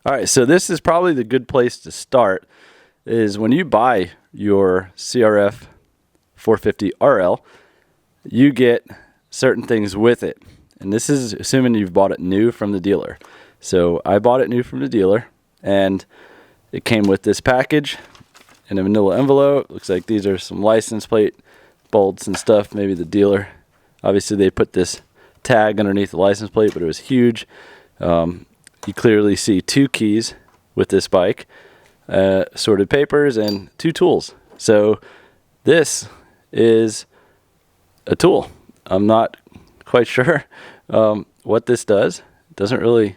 All right, so this is probably the good place to start, is when you buy your CRF 450RL, you get certain things with it. And this is assuming you've bought it new from the dealer. So I bought it new from the dealer, and it came with this package in a manila envelope. Looks like these are some license plate bolts and stuff. Maybe the dealer, obviously they put this tag underneath the license plate, but it was huge. You clearly see 2 keys with this bike, sorted papers, and 2 tools. So this is a tool. I'm not quite sure what this does. It doesn't really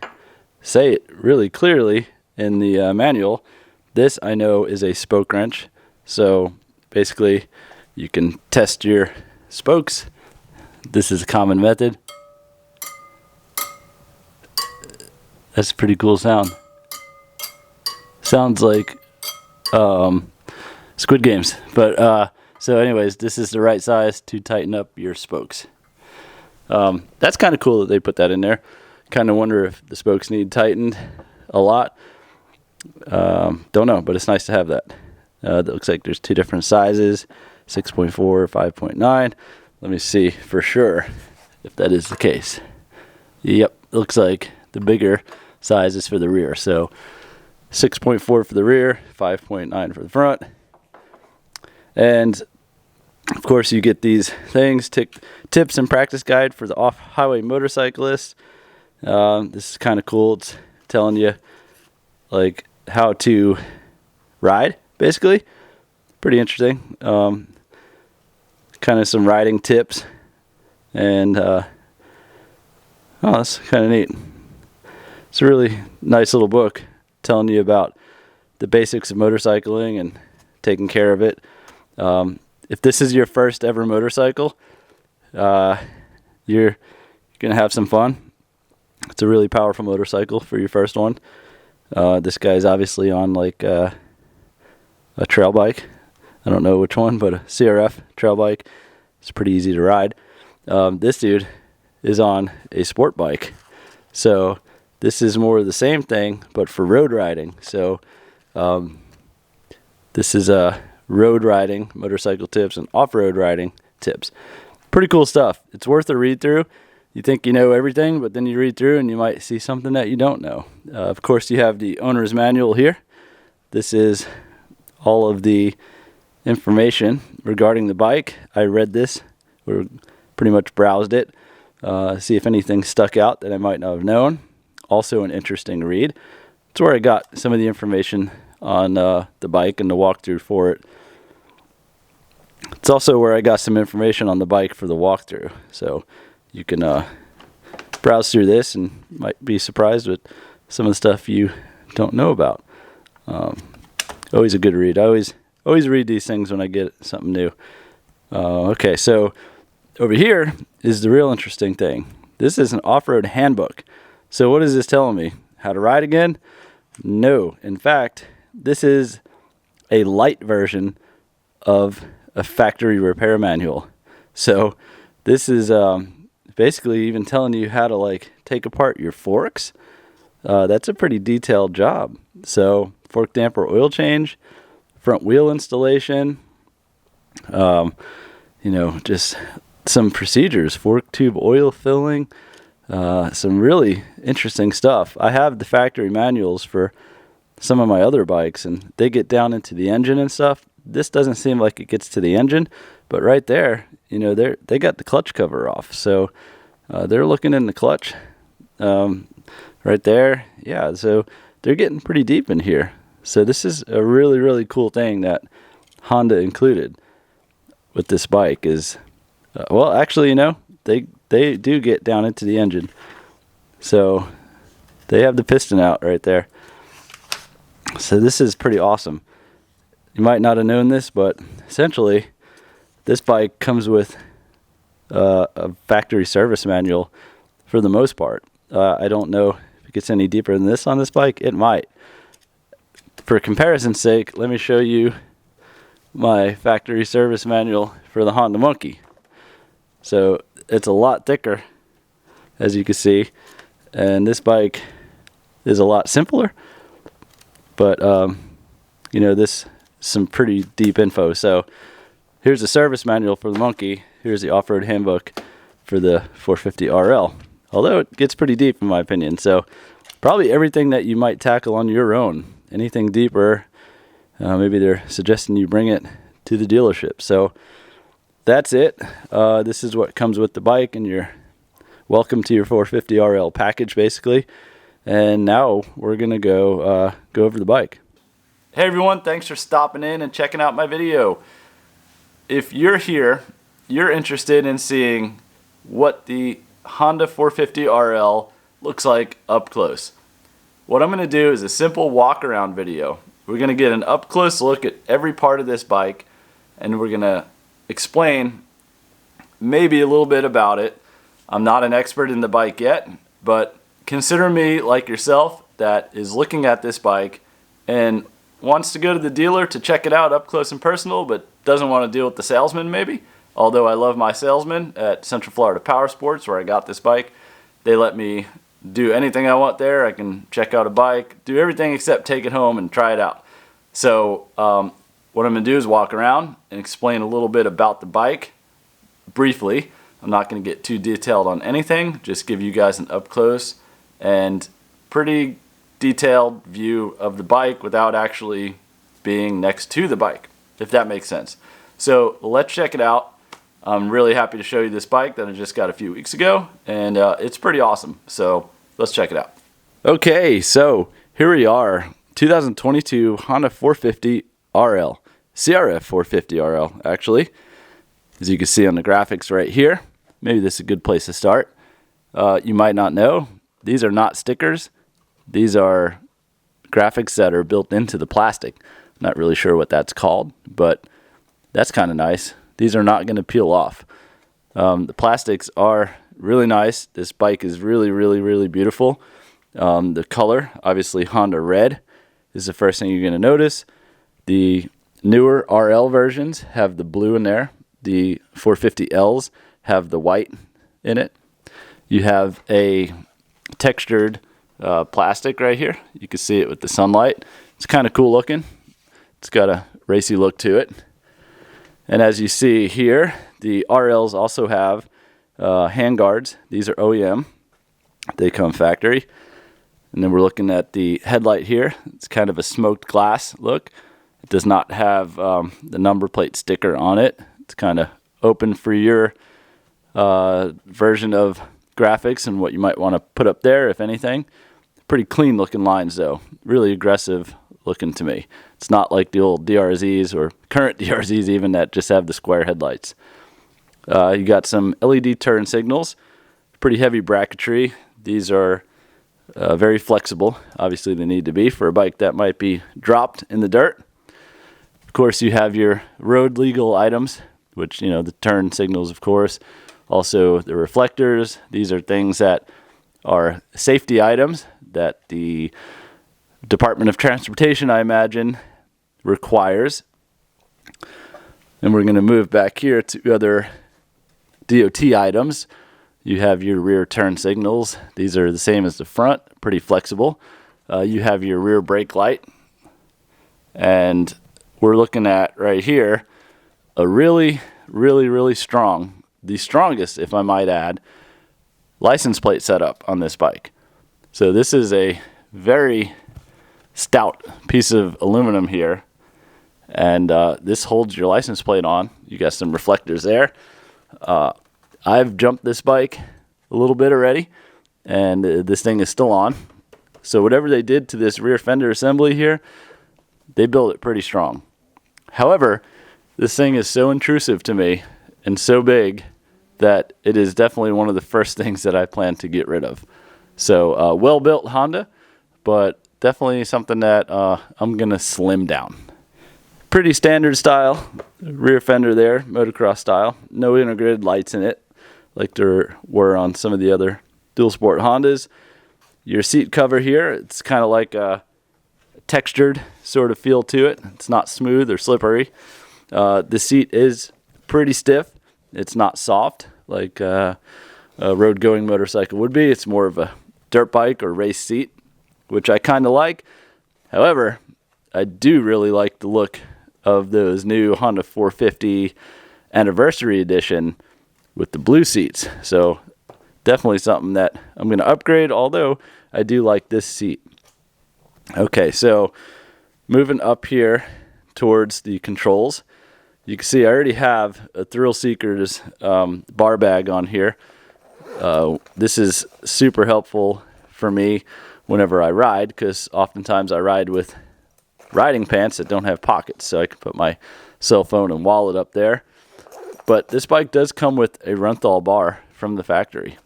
say it really clearly in the manual. This I know is a spoke wrench. So basically you can test your spokes. This is a common method. That's a pretty cool sound. Sounds like Squid Games. But so anyways, this is the right size to tighten up your spokes. That's kind of cool that they put that in there. Kind of wonder if the spokes need tightened a lot. Don't know, but it's nice to have that. It looks like there's 2 different sizes, 6.4, 5.9. Let me see for sure if that is the case. Yep, looks like the bigger size is for the rear. So 6.4 for the rear, 5.9 for the front. And of course you get these things, tips and practice guide for the off-highway motorcyclist. This is kind of cool. It's telling you like how to ride, basically. Pretty interesting. Kind of some riding tips. And oh, that's kind of neat. It's a really nice little book telling you about the basics of motorcycling and taking care of it. If this is your first ever motorcycle, you're gonna have some fun. It's a really powerful motorcycle for your first one. This guy's obviously on like a trail bike. I don't know which one, but a CRF trail bike. It's pretty easy to ride. This dude is on a sport bike. So this is more of the same thing, but for road riding. So this is road riding, motorcycle tips, and off-road riding tips. Pretty cool stuff. It's worth a read through. You think you know everything, but then you read through and you might see something that you don't know. Of course, you have the owner's manual here. This is all of the information regarding the bike. I read this, or pretty much browsed it, see if anything stuck out that I might not have known. Also an interesting read. It's where I got some of the information on the bike and the walkthrough for it. It's also where I got some information on the bike for the walkthrough. So you can browse through this and might be surprised with some of the stuff you don't know about. Always a good read. I always read these things when I get something new. Okay, so over here is the real interesting thing. This is an off-road handbook. So what is this telling me? How to ride again? No. In fact, this is a light version of a factory repair manual. So this is basically even telling you how to like take apart your forks. That's a pretty detailed job. So fork damper oil change, front wheel installation, just some procedures, fork tube oil filling, some really interesting stuff. I have the factory manuals for some of my other bikes, and they get down into the engine and stuff. This doesn't seem like it gets to the engine, but right there, they got the clutch cover off. So they're looking in the clutch right there. Yeah, so they're getting pretty deep in here. So this is a really, really cool thing that Honda included with this bike is, well, actually, they do get down into the engine. So they have the piston out right there. So this is pretty awesome. You might not have known this, but essentially this bike comes with a factory service manual for the most part. I don't know if it gets any deeper than this on this bike. It might. For comparison's sake, let me show you my factory service manual for the Honda Monkey. So it's a lot thicker, as you can see, and this bike is a lot simpler, But this is some pretty deep info. So here's the service manual for the Monkey. Here's the off-road handbook for the 450RL. Although it gets pretty deep in my opinion. So probably everything that you might tackle on your own. Anything deeper, maybe they're suggesting you bring it to the dealership. So that's it. This is what comes with the bike, and you're welcome to your 450RL package basically. And now we're gonna go over the bike. Hey everyone, thanks for stopping in and checking out my video. If you're here, you're interested in seeing what the Honda 450RL looks like up close. What I'm going to do is a simple walk around video. We're going to get an up close look at every part of this bike, and we're going to explain maybe a little bit about it. I'm not an expert in the bike yet, but consider me like yourself that is looking at this bike and wants to go to the dealer to check it out up close and personal, but doesn't want to deal with the salesman maybe. Although I love my salesman at Central Florida Power Sports where I got this bike. They let me do anything I want there. I can check out a bike, do everything except take it home and try it out. So what I'm going to do is walk around and explain a little bit about the bike briefly. I'm not going to get too detailed on anything, just give you guys an up close and pretty detailed view of the bike without actually being next to the bike, if that makes sense. So let's check it out. I'm really happy to show you this bike that I just got a few weeks ago, and it's pretty awesome. So let's check it out. Okay, so here we are, 2022 Honda 450RL, CRF450RL actually. As you can see on the graphics right here, maybe this is a good place to start. You might not know, these are not stickers. These are graphics that are built into the plastic. Not really sure what that's called, but that's kind of nice. These are not going to peel off. The plastics are really nice. This bike is really beautiful. The color, obviously Honda red, is the first thing you're going to notice. The newer RL versions have the blue in there. The 450Ls have the white in it. You have a textured plastic right here. You can see it with the sunlight. It's kind of cool looking. It's got a racy look to it. And as you see here, the RLs also have hand guards. These are OEM. They come factory. And then we're looking at the headlight here. It's kind of a smoked glass look. It does not have the number plate sticker on it. It's kind of open for your version of graphics and what you might want to put up there, if anything. Pretty clean looking lines though. Really aggressive looking to me. It's not like the old DRZs or current DRZs even that just have the square headlights. You got some LED turn signals, pretty heavy bracketry. These are very flexible. Obviously they need to be for a bike that might be dropped in the dirt. Of course you have your road legal items, which the turn signals of course. Also the reflectors. These are things that are safety items that the Department of Transportation, I imagine, requires. And we're going to move back here to other DOT items. You have your rear turn signals. These are the same as the front, pretty flexible. You have your rear brake light. And we're looking at right here a really strong, the strongest, if I might add, license plate setup on this bike. So this is a very stout piece of aluminum here, and this holds your license plate on. You got some reflectors there. I've jumped this bike a little bit already, and this thing is still on. So whatever they did to this rear fender assembly here, they built it pretty strong. However, this thing is so intrusive to me and so big that it is definitely one of the first things that I plan to get rid of. So well-built Honda, but definitely something that I'm going to slim down. Pretty standard style rear fender there, motocross style. No integrated lights in it like there were on some of the other dual sport Hondas. Your seat cover here, it's kind of like a textured sort of feel to it. It's not smooth or slippery. The seat is pretty stiff. It's not soft like a road-going motorcycle would be. It's more of a dirt bike or race seat, which I kind of like. However, I do really like the look of those new Honda 450 Anniversary Edition with the blue seats. So definitely something that I'm going to upgrade, although I do like this seat. Okay, so moving up here towards the controls, you can see I already have a Thrill Seeker's bar bag on here. This is super helpful for me whenever I ride, because oftentimes I ride with riding pants that don't have pockets, so I can put my cell phone and wallet up there. But this bike does come with a Renthal bar from the factory.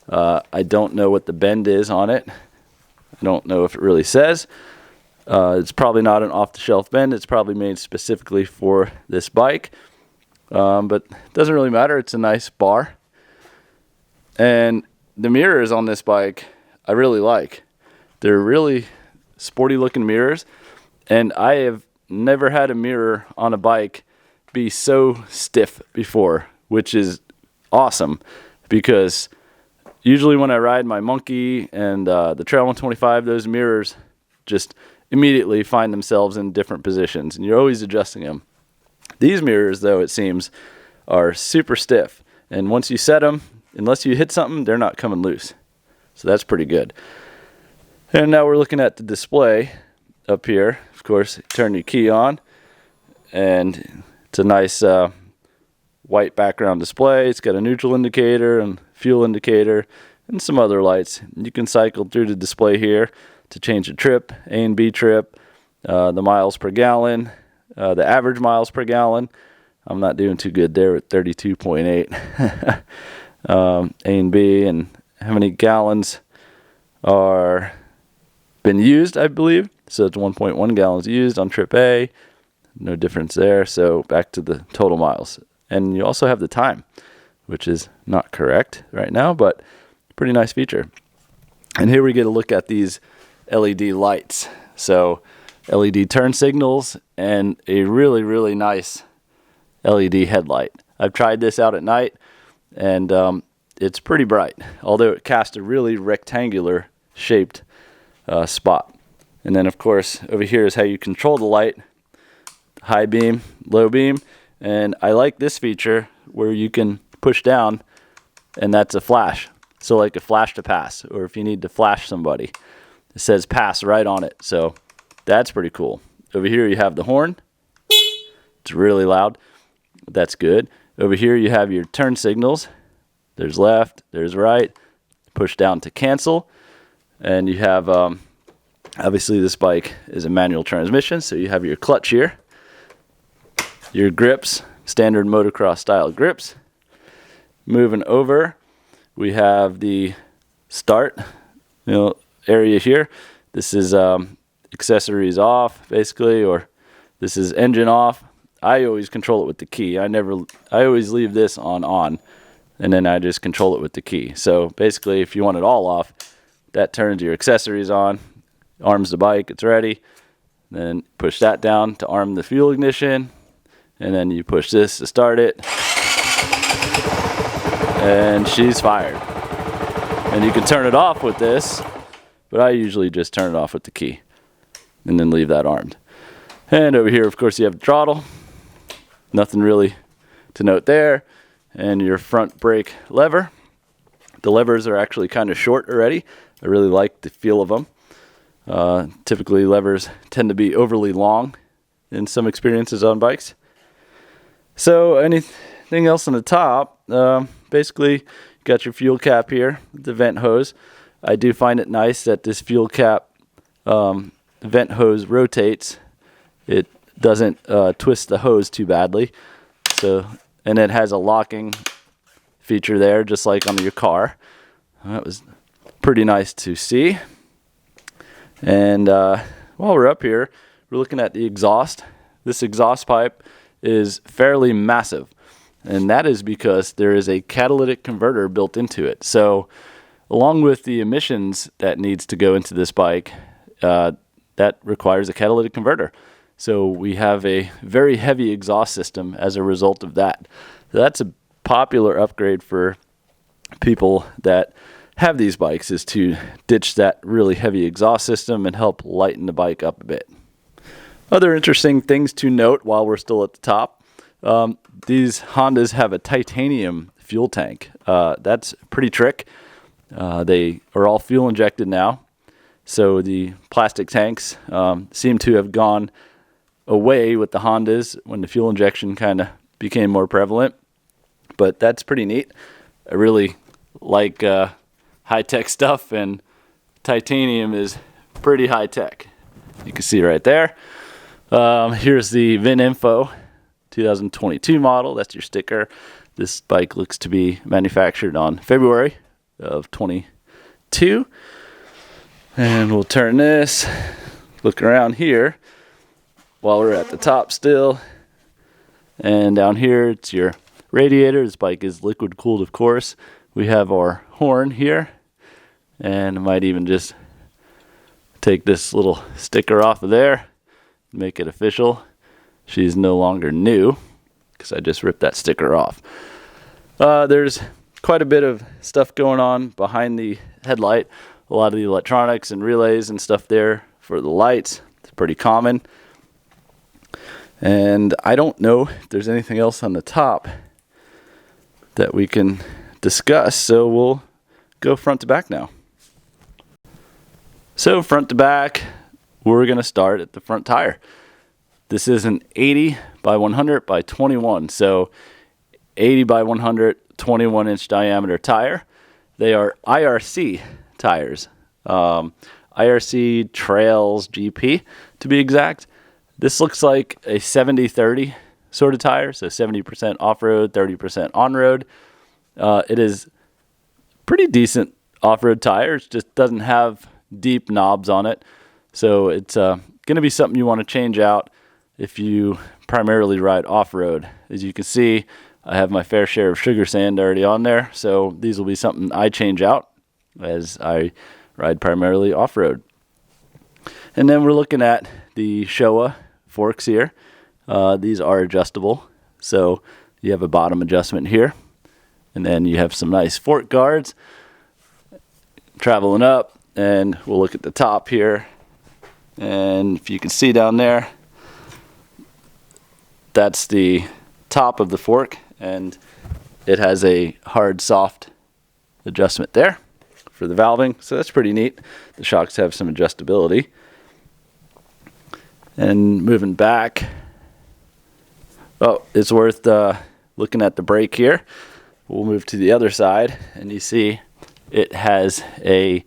I don't know what the bend is on it. I don't know if it really says. It's probably not an off-the-shelf bend. It's probably made specifically for this bike. But it doesn't really matter. It's a nice bar. And the mirrors on this bike, I really like. They're really sporty-looking mirrors. And I have never had a mirror on a bike be so stiff before, which is awesome, because usually when I ride my Monkey and the Trail 125, those mirrors just immediately find themselves in different positions, and you're always adjusting them. These mirrors, though, it seems, are super stiff, and once you set them, unless you hit something, they're not coming loose. So that's pretty good. And now we're looking at the display up here. Of course, turn your key on, and it's a nice white background display. It's got a neutral indicator and fuel indicator and some other lights. You can cycle through the display here to change the trip, A and B trip, the miles per gallon, the average miles per gallon. I'm not doing too good there at 32.8. A and B, and how many gallons are been used, I believe. So it's 1.1 gallons used on trip A. No difference there. So back to the total miles. And you also have the time, which is not correct right now, but pretty nice feature. And here we get a look at these LED lights. So LED turn signals and a really, really nice LED headlight. I've tried this out at night, and it's pretty bright, although it casts a really rectangular shaped spot. And then, of course, over here is how you control the light: high beam, low beam. And I like this feature where you can push down, and that's a flash. So like a flash to pass, or if you need to flash somebody, it says pass right on it. So that's pretty cool. Over here you have the horn. It's really loud. That's good. Over here you have your turn signals. There's left, there's right. Push down to cancel. And you have, obviously this bike is a manual transmission, so you have your clutch here. Your grips, standard motocross style grips. Moving over, we have the start area here. This is accessories off, basically, or this is engine off. I always control it with the key. I always leave this on, and then I just control it with the key. So basically, if you want it all off, that turns your accessories on, arms the bike, it's ready. Then push that down to arm the fuel ignition, and then you push this to start it, and she's fired. And you can turn it off with this, but I usually just turn it off with the key and then leave that armed. And over here, of course, you have the throttle. Nothing really to note there. And your front brake lever. The levers are actually kind of short already. I really like the feel of them. Typically, levers tend to be overly long in some experiences on bikes. So anything else on the top, basically you got your fuel cap here, the vent hose. I do find it nice that this fuel cap vent hose rotates. It doesn't twist the hose too badly. And it has a locking feature there, just like on your car. That was pretty nice to see. And while we're up here, we're looking at the exhaust. This exhaust pipe is fairly massive, and that is because there is a catalytic converter built into it. So along with the emissions that needs to go into this bike, that requires a catalytic converter. So we have a very heavy exhaust system as a result of that. So that's a popular upgrade for people that have these bikes, is to ditch that really heavy exhaust system and help lighten the bike up a bit. Other interesting things to note while we're still at the top. These Hondas have a titanium fuel tank. That's pretty trick. They are all fuel injected now. So the plastic tanks seem to have gone away with the Hondas when the fuel injection kind of became more prevalent. But that's pretty neat. I really like high-tech stuff, and titanium is pretty high-tech. You can see right there. Here's the VIN info, 2022 model. That's your sticker. This bike looks to be manufactured on February of 22. And we'll turn this, look around here while we're at the top still. And down here, it's your radiator. This bike is liquid cooled, of course. We have our horn here, and I might even just take this little sticker off of there, make it official. She's no longer new because I just ripped that sticker off. There's quite a bit of stuff going on behind the headlight. A lot of the electronics and relays and stuff there for the lights. It's pretty common. And I don't know if there's anything else on the top that we can discuss, so we'll go front to back now. So front to back, we're going to start at the front tire. This is an 80 by 100 by 21, so 80 by 100, 21-inch diameter tire. They are IRC tires, IRC Trails GP to be exact. This looks like a 70-30 sort of tire, so 70% off-road, 30% on-road. It is pretty decent off-road tire. It just doesn't have deep knobs on it, so it's going to be something you want to change out if you primarily ride off-road. As you can see, I have my fair share of sugar sand already on there, so these will be something I change out as I ride primarily off-road. And then we're looking at the Showa forks here. These are adjustable, so you have a bottom adjustment here, and then you have some nice fork guards traveling up. And we'll look at the top here, and if you can see down there, that's the top of the fork, and it has a hard soft adjustment there for the valving, so that's pretty neat. The shocks have some adjustability. And moving back, it's worth looking at the brake here. We'll move to the other side, and you see it has a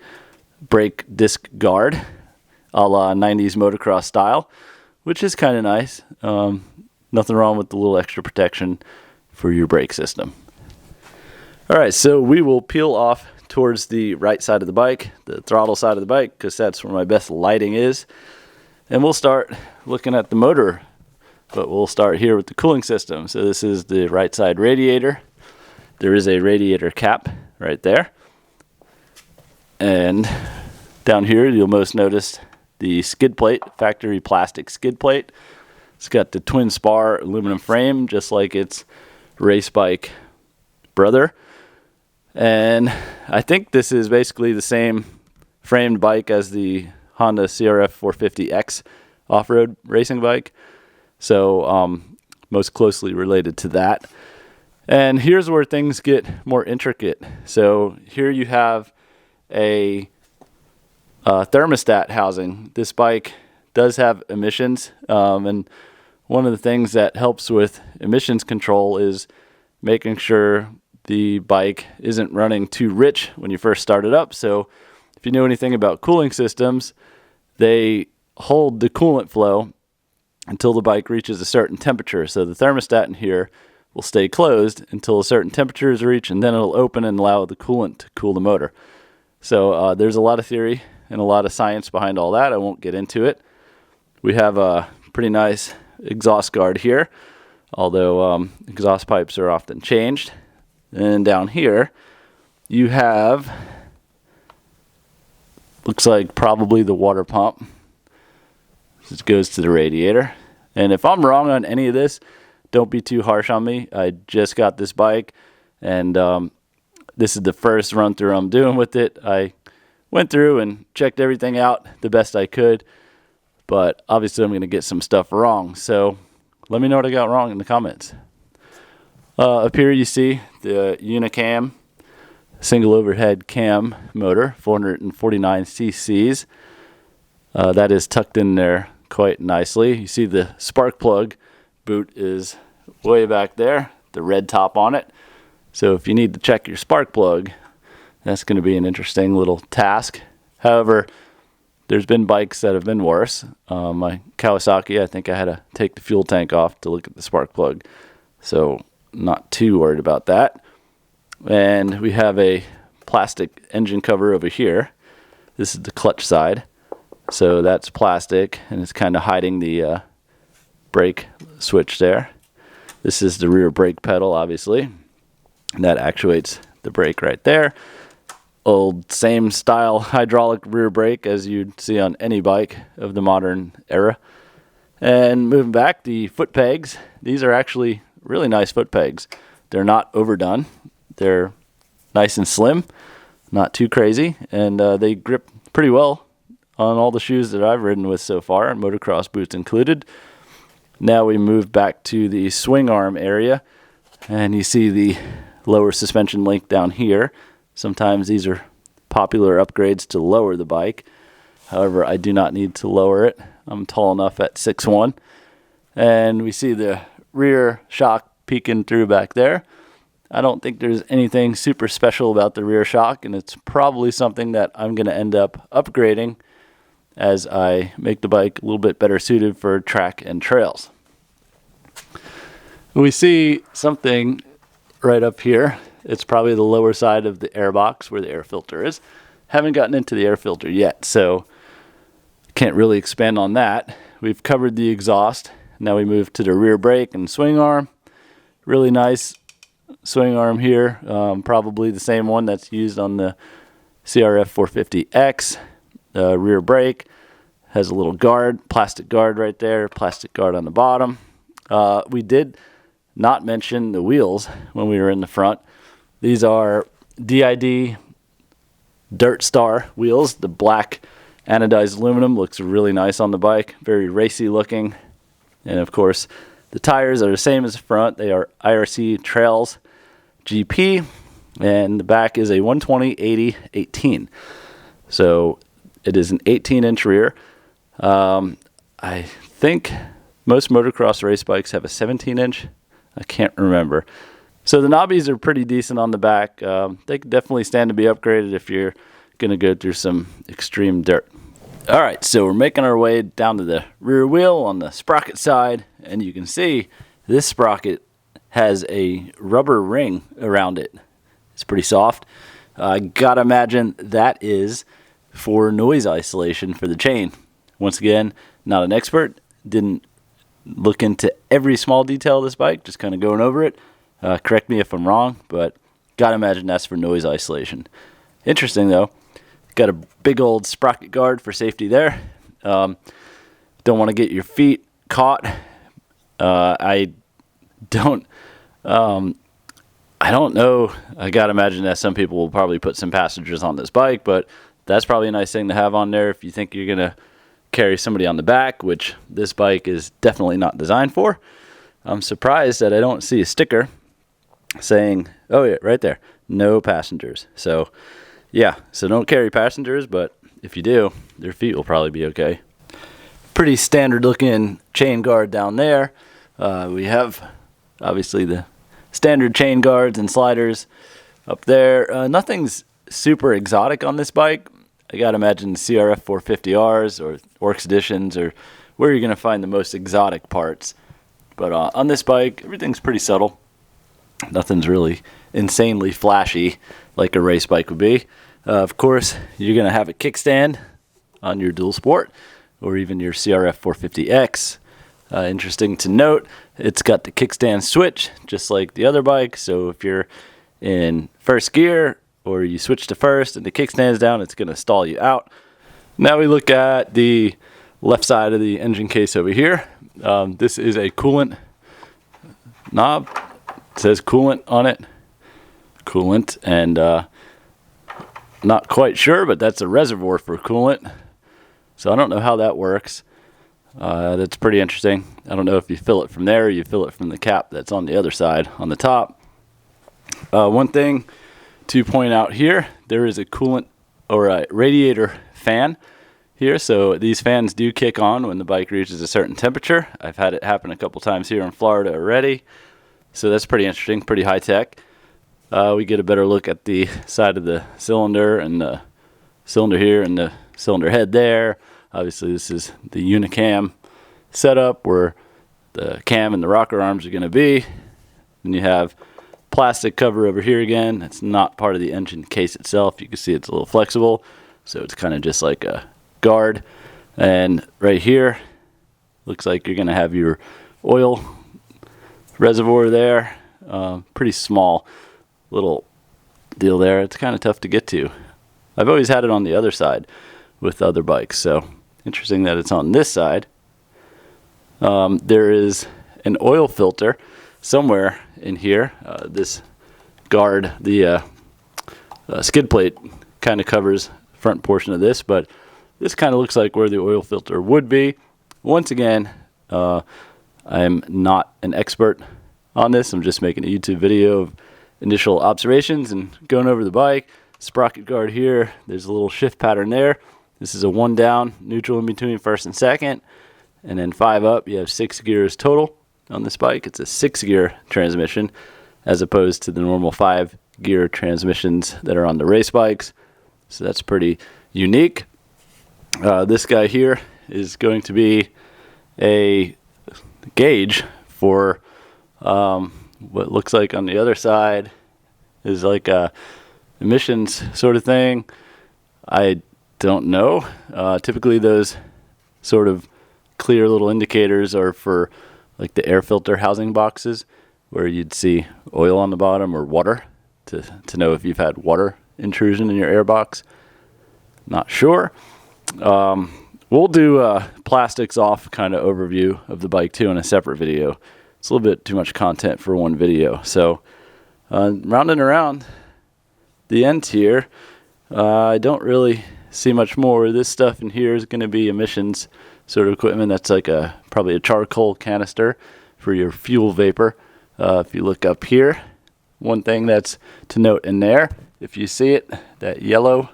brake disc guard a la 90s motocross style, which is kind of nice. Nothing wrong with the little extra protection for your brake system. All right, so we will peel off towards the right side of the bike, the throttle side of the bike, because that's where my best lighting is. And we'll start looking at the motor, but we'll start here with the cooling system. So this is the right side radiator. There is a radiator cap right there. And down here, you'll most notice the skid plate, factory plastic skid plate. It's got the twin spar aluminum frame, just like its race bike brother. And I think this is basically the same framed bike as the Honda CRF450X off-road racing bike. So most closely related to that. And here's where things get more intricate. So here you have a thermostat housing. This bike does have emissions, and one of the things that helps with emissions control is making sure the bike isn't running too rich when you first start it up. So if you know anything about cooling systems, they hold the coolant flow until the bike reaches a certain temperature. So the thermostat in here will stay closed until a certain temperature is reached, and then it'll open and allow the coolant to cool the motor. So there's a lot of theory and a lot of science behind all that. I won't get into it. We have a pretty nice exhaust guard here, although exhaust pipes are often changed. And down here, you have, looks like probably the water pump. This goes to the radiator. And if I'm wrong on any of this, don't be too harsh on me. I just got this bike, and this is the first run through I'm doing with it. I went through and checked everything out the best I could. but obviously I'm going to get some stuff wrong. So let me know what I got wrong in the comments. Up here you see the Unicam single overhead cam motor, 449 cc's. That is tucked in there quite nicely. You see the spark plug boot is way back there, the red top on it. So if you need to check your spark plug, that's going to be an interesting little task. However, there's been bikes that have been worse. My Kawasaki, I think I had to take the fuel tank off to look at the spark plug. So not too worried about that. And we have a plastic engine cover over here. This is the clutch side. So that's plastic, and it's kind of hiding the brake switch there. This is the rear brake pedal, obviously. And that actuates the brake right there. Old same style hydraulic rear brake as you'd see on any bike of the modern era. And moving back, the foot pegs. These are actually really nice foot pegs. They're not overdone. They're nice and slim, not too crazy, and they grip pretty well on all the shoes that I've ridden with so far, motocross boots included. Now we move back to the swing arm area, and you see the lower suspension link down here. Sometimes these are popular upgrades to lower the bike. However, I do not need to lower it. I'm tall enough at 6'1". And we see the rear shock peeking through back there. I don't think there's anything super special about the rear shock, and it's probably something that I'm going to end up upgrading as I make the bike a little bit better suited for track and trails. We see something right up here. It's probably the lower side of the air box where the air filter is. Haven't gotten into the air filter yet, so can't really expand on that. We've covered the exhaust. Now we move to the rear brake and swing arm. Really nice swing arm here. Probably the same one that's used on the CRF450X. Rear brake has a little guard, plastic guard right there, plastic guard on the bottom. We did not mention the wheels when we were in the front. These are DID Dirt Star wheels. The black anodized aluminum looks really nice on the bike, very racy looking. And of course, the tires are the same as the front. They are IRC Trails GP, and the back is a 120/80/18. So it is an 18-inch rear. I think most motocross race bikes have a 17-inch. I can't remember. So the knobbies are pretty decent on the back. They could definitely stand to be upgraded if you're going to go through some extreme dirt. All right, so we're making our way down to the rear wheel on the sprocket side, and you can see this sprocket has a rubber ring around it. It's pretty soft. I gotta imagine that is for noise isolation for the chain. Once again, not an expert. Didn't look into every small detail of this bike, just kind of going over it. Correct me if I'm wrong, but gotta imagine that's for noise isolation. Interesting though. Got a big old sprocket guard for safety there. Don't want to get your feet caught. I don't know. I gotta imagine that some people will probably put some passengers on this bike, but that's probably a nice thing to have on there if you think you're gonna carry somebody on the back, which this bike is definitely not designed for. I'm surprised that I don't see a sticker saying, oh yeah, right there, no passengers. So yeah, so don't carry passengers, but if you do, their feet will probably be okay. Pretty standard looking chain guard down there. We have obviously the standard chain guards and sliders up there. Nothing's super exotic on this bike. I gotta imagine CRF450Rs or Works Editions or where you're gonna find the most exotic parts. But on this bike, everything's pretty subtle. Nothing's really insanely flashy like a race bike would be. Of course, you're going to have a kickstand on your dual sport or even your CRF450X. Interesting to note, it's got the kickstand switch just like the other bike. So if you're in first gear or you switch to first and the kickstand's down, it's going to stall you out. Now we look at the left side of the engine case over here. This is a coolant knob. It says coolant on it. Coolant, and not quite sure, but that's a reservoir for coolant. So I don't know how that works. That's pretty interesting. I don't know if you fill it from there or you fill it from the cap that's on the other side on the top. One thing to point out here, there is a coolant or a radiator fan here. So these fans do kick on when the bike reaches a certain temperature. I've had it happen a couple times here in Florida already. So that's pretty interesting, pretty high tech. We get a better look at the side of the cylinder and the cylinder here and the cylinder head there. Obviously this is the unicam setup where the cam and the rocker arms are going to be. And you have plastic cover over here again. That's not part of the engine case itself. You can see it's a little flexible, so it's kind of just like a guard. And right here looks like you're going to have your oil reservoir there. Pretty small little deal there. It's kind of tough to get to. I've always had it on the other side with other bikes, so interesting that it's on this side. There is an oil filter somewhere in here. This guard, the skid plate kind of covers the front portion of this, but this kind of looks like where the oil filter would be. Once again, I'm not an expert on this. I'm just making a YouTube video of initial observations and going over the bike. Sprocket guard here. There's a little shift pattern there. This is a 1 down, neutral in between first and second, and then 5 up. You have 6 gears total on this bike. It's a 6-gear transmission as opposed to the normal 5-gear transmissions that are on the race bikes. So that's pretty unique. This guy here is going to be a gauge for what looks like on the other side is like a emissions sort of thing. I don't know. Typically those sort of clear little indicators are for like the air filter housing boxes where you'd see oil on the bottom or water to know if you've had water intrusion in your air box. Not sure. We'll do plastics off kind of overview of the bike too in a separate video. It's a little bit too much content for one video. So rounding around the end here, I don't really see much more. This stuff in here is going to be emissions sort of equipment. That's like probably a charcoal canister for your fuel vapor. If you look up here, one thing that's to note in there, if you see it, that yellow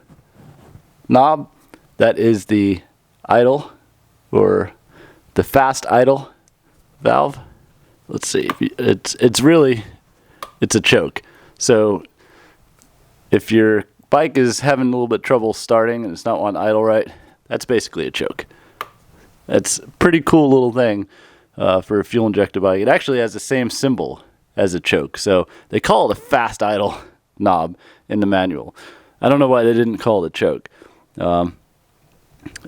knob, that is the idle or the fast idle valve. Let's see. It's a choke. So if your bike is having a little bit trouble starting and it's not wanting to idle right, that's basically a choke. That's a pretty cool little thing for a fuel injected bike. It actually has the same symbol as a choke. So they call it a fast idle knob in the manual. I don't know why they didn't call it a choke.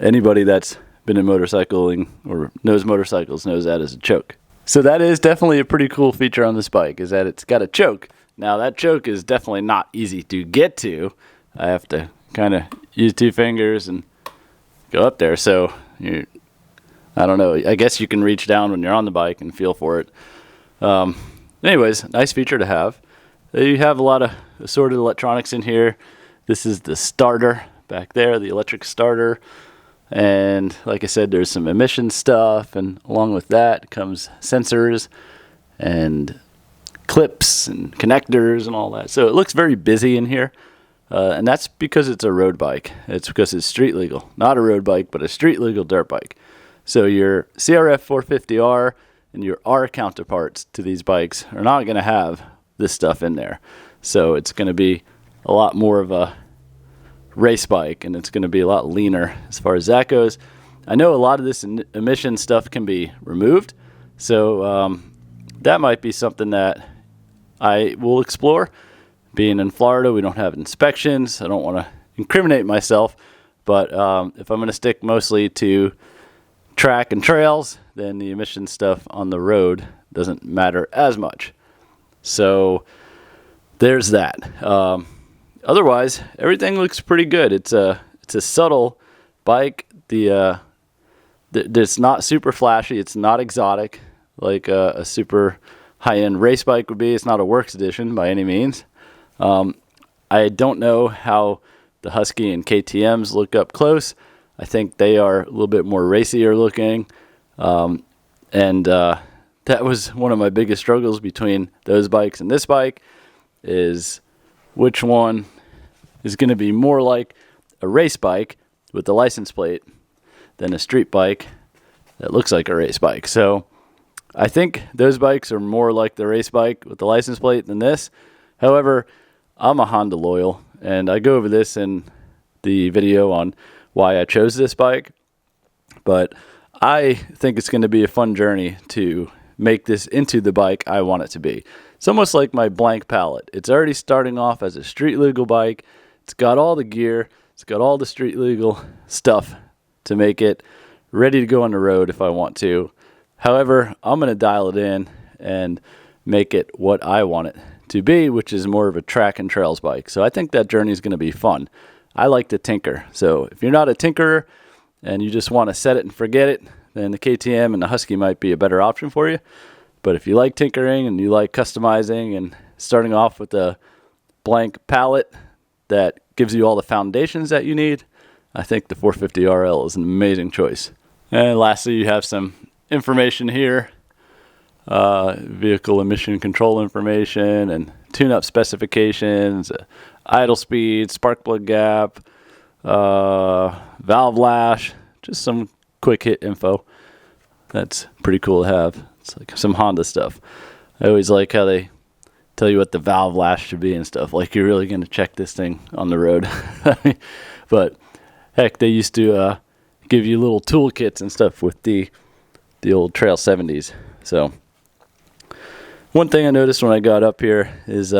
Anybody that's been in motorcycling or knows motorcycles knows that is a choke. So that is definitely a pretty cool feature on this bike, is that it's got a choke. Now that choke is definitely not easy to get to. I have to kind of use 2 fingers and go up there. So I don't know. I guess you can reach down when you're on the bike and feel for it. Anyways, nice feature to have. You have a lot of assorted electronics in here. This is the starter back there, the electric starter. And like I said, there's some emission stuff, and along with that comes sensors and clips and connectors and all that. So it looks very busy in here, and that's because it's a road bike. It's because it's street legal. Not a road bike, but a street legal dirt bike. So your CRF450R and your R counterparts to these bikes are not going to have this stuff in there. So it's going to be a lot more of a race bike, and it's going to be a lot leaner as far as that goes. I know a lot of this emission stuff can be removed, so that might be something that I will explore. Being in Florida, we don't have inspections. I don't want to incriminate myself, but if I'm going to stick mostly to track and trails, then the emission stuff on the road doesn't matter as much. So there's that. Otherwise, everything looks pretty good. It's a subtle bike. It's not super flashy. It's not exotic like a super high-end race bike would be. It's not a works edition by any means. I don't know how the Husky and KTMs look up close. I think they are a little bit more racier looking. That was one of my biggest struggles between those bikes and this bike, is which one is going to be more like a race bike with the license plate than a street bike that looks like a race bike. So I think those bikes are more like the race bike with the license plate than this. However, I'm a Honda loyal, and I go over this in the video on why I chose this bike. But I think it's going to be a fun journey to make this into the bike I want it to be. It's almost like my blank palette. It's already starting off as a street legal bike. It's got all the gear. It's got all the street legal stuff to make it ready to go on the road if I want to. However, I'm going to dial it in and make it what I want it to be, which is more of a track and trails bike. So I think that journey is going to be fun. I like to tinker. So if you're not a tinkerer and you just want to set it and forget it, then the KTM and the Husky might be a better option for you. But if you like tinkering and you like customizing and starting off with a blank palette that gives you all the foundations that you need, I think the 450RL is an amazing choice. And lastly, you have some information here, vehicle emission control information and tune-up specifications, idle speed, spark plug gap, valve lash, just some quick hit info. That's pretty cool to have. It's like some Honda stuff. I always like how they tell you what the valve lash should be and stuff. Like you're really going to check this thing on the road. But heck, they used to give you little toolkits and stuff with the old Trail 70s. So one thing I noticed when I got up here is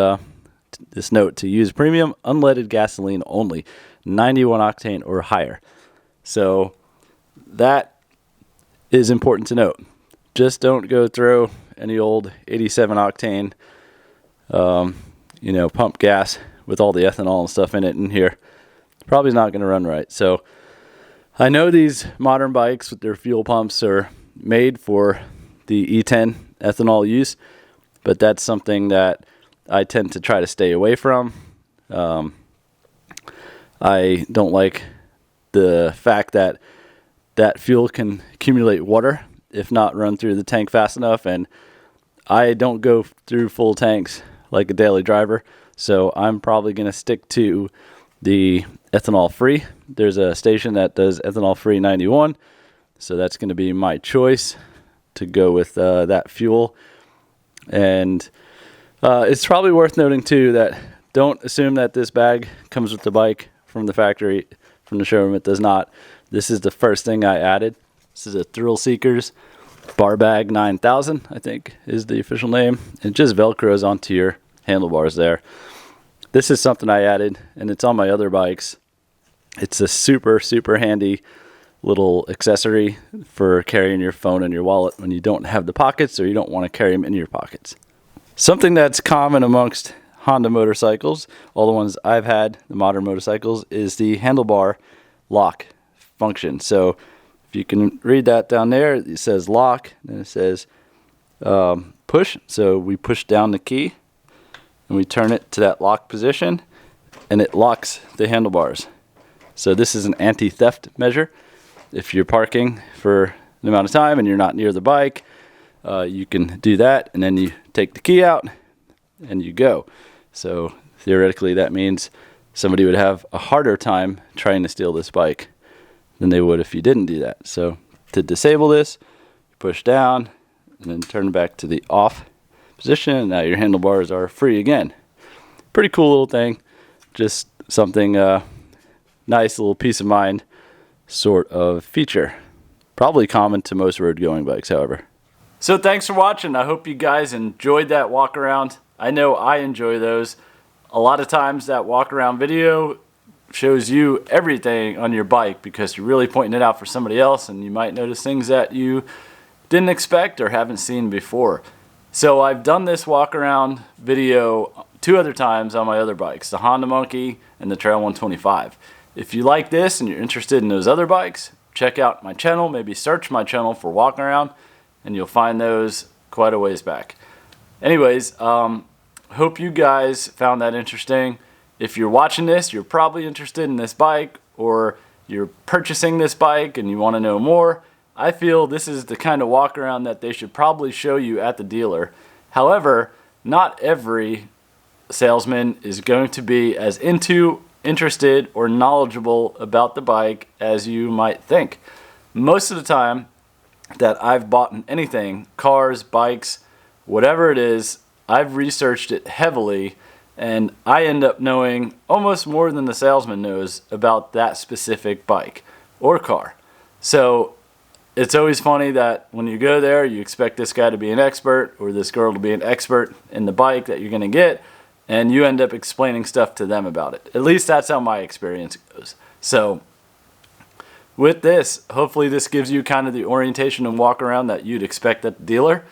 this note to use premium unleaded gasoline only, 91 octane or higher. So that is important to note. Just don't go throw any old 87 octane, pump gas with all the ethanol and stuff in it in here. Probably not going to run right. So I know these modern bikes with their fuel pumps are made for the E10 ethanol use, but that's something that I tend to try to stay away from. I don't like the fact that fuel can accumulate water if not run through the tank fast enough, and I don't go through full tanks like a daily driver, so I'm probably going to stick to the ethanol free. There's a station that does ethanol free 91, so that's going to be my choice to go with that fuel. And it's probably worth noting too that don't assume that this bag comes with the bike from the factory, from the showroom. It does not. This is the first thing I added. This is a Thrill Seekers Bar Bag 9000, I think is the official name. It just Velcros onto your handlebars there. This is something I added, and it's on my other bikes. It's a super, super handy little accessory for carrying your phone and your wallet when you don't have the pockets or you don't want to carry them in your pockets. Something that's common amongst Honda motorcycles, all the ones I've had, the modern motorcycles, is the handlebar lock function. So if you can read that down there, it says lock, and it says push. So we push down the key and we turn it to that lock position, and it locks the handlebars. So this is an anti-theft measure. If you're parking for an amount of time and you're not near the bike, you can do that, and then you take the key out and you go. So theoretically that means somebody would have a harder time trying to steal this bike than they would if you didn't do that. So to disable this, you push down and then turn back to the off position, and now your handlebars are free again. Pretty cool little thing. Just something nice, little peace of mind sort of feature. Probably common to most road going bikes, however. So thanks for watching. I hope you guys enjoyed that walk around. I know I enjoy those. A lot of times that walk around video shows you everything on your bike because you're really pointing it out for somebody else, and you might notice things that you didn't expect or haven't seen before. So I've done this walk around video 2 other times on my other bikes, the Honda Monkey and the Trail 125. If you like this and you're interested in those other bikes, check out my channel. Maybe search my channel for walk around, and you'll find those quite a ways back. Anyways, hope you guys found that interesting. If you're watching this, you're probably interested in this bike, or you're purchasing this bike and you want to know more. I feel this is the kind of walk around that they should probably show you at the dealer. However, not every salesman is going to be as interested, or knowledgeable about the bike as you might think. Most of the time that I've bought anything, cars, bikes, whatever it is, I've researched it heavily, and I end up knowing almost more than the salesman knows about that specific bike or car. So it's always funny that when you go there, you expect this guy to be an expert or this girl to be an expert in the bike that you're going to get, and you end up explaining stuff to them about it. At least that's how my experience goes. So with this, hopefully this gives you kind of the orientation and walk around that you'd expect at the dealer,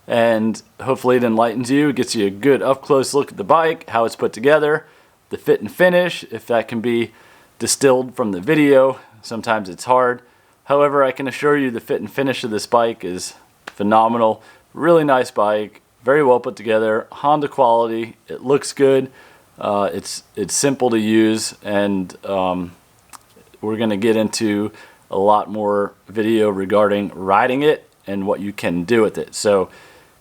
and hopefully it enlightens you. It gets you a good up close look at the bike, how it's put together, the fit and finish, if that can be distilled from the video. Sometimes it's hard. However, I can assure you the fit and finish of this bike is phenomenal. Really nice bike, very well put together, Honda quality. It looks good. It's simple to use, and we're going to get into a lot more video regarding riding it and what you can do with it. So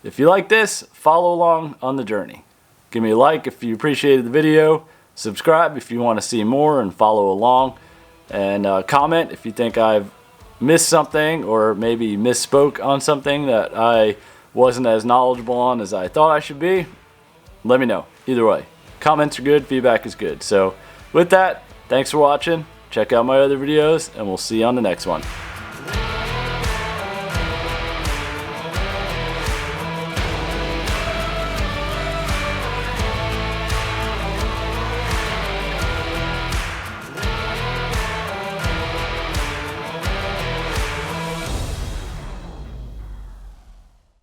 if you like this, follow along on the journey. Give me a like if you appreciated the video. Subscribe if you want to see more and follow along. And comment if you think I've missed something or maybe misspoke on something that I wasn't as knowledgeable on as I thought I should be. Let me know. Either way, comments are good, feedback is good. So with that, thanks for watching. Check out my other videos, and we'll see you on the next one.